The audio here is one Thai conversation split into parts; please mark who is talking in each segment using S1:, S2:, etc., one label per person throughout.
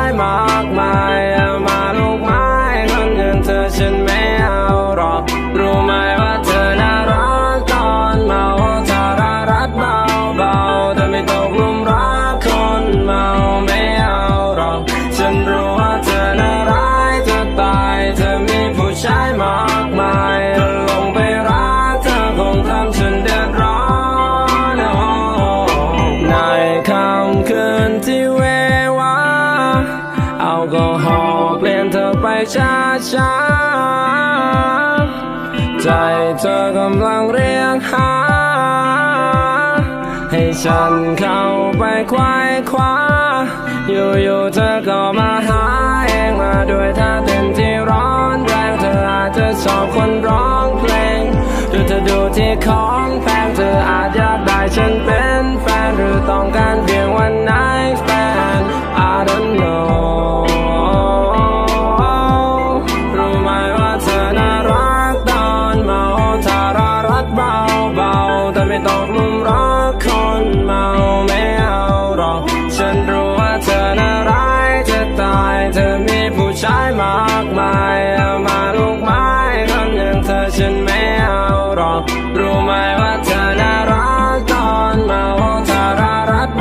S1: ายมากมายมาลูกไม้คนอย่างเธอฉันไม่เอาหรอกรู้ไหมว่าเธอน่ารักตอนเมาทารารัดเบาๆแต่ไม่ตกหลุมรักคนเมาไม่เอาหรอกฉันรู้ว่าเธอน่าร้ายเธอตายเธอมีผู้ชายมากมายลงไปรักเธอคงทำฉันเดือดร้อนในค่ำคืนที่เววาแอลกอฮอล์เปลี่ยนเธอไปช้าๆใจเธอกำลังเรียกหาให้ฉันเข้าไปควายคว้าอยู่ๆเธอก็มาหาเองมาด้วยท่าเต้นที่ร้อนแรงเธออาจจะชอบคนร้องเพลงหรือเธอดูที่ของแพงเธออาจอยากได้ฉันเป็นแฟนหรือต้องการเพียงวันไหนแฟน I don't know รู้ไหมว่าเธอน่ารักตอนเมาทารารัดเบาๆแต่ไม่ตกหลุมรักคนเมาไม่เอาหรอกฉันรู้ว่าเธอน่าร้ายเธอตายเธอมีผู้ชายมากมายมาลูกไม้คนอย่างเธอฉันไม่เอาหรอกรู้ไหมว่าเธอน่ารักตอนเมาทารารัดเ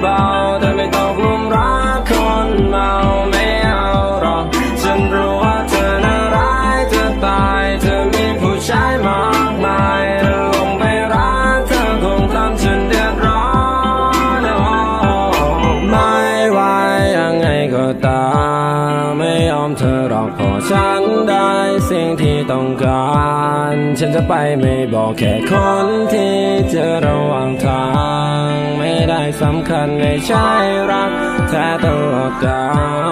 S1: บาๆแต่ไม่ตกหลุมรักคนเมาไม่เอาหรอกฉันรู้ว่าเธอน่าร้ายเธอตายเธอมีผู้ชายมากมายลงไปรักเธอคงทำฉันเดือดร้อนไม่ว่ายังไงก็ตามไม่ยอมเธอหรอกเพราะฉันได้สิ่งที่ต้องการฉันจะไปไม่บอกแค่คนที่เจอระหว่างทางไม่ได้สำคัญไม่ใช่รักแท้ตลอดกาล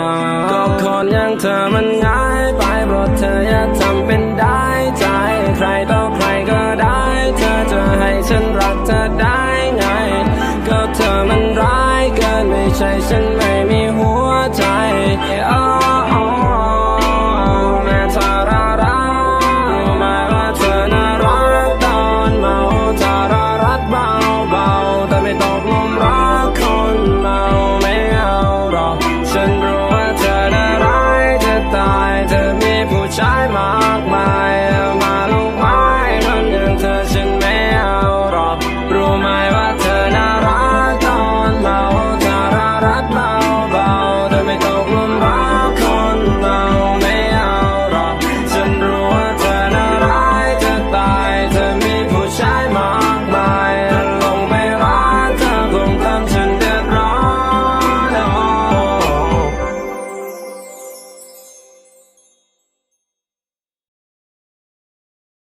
S1: ก็คนอย่างเธอมันง่ายไปเพราะเธออยากทำเป็นได้ใจใครต่อใครก็ได้เธอจะให้ฉันรักเธอได้ไงก็เธอมันร้ายเกินไม่ใช่ฉันไม่มีหัวใจ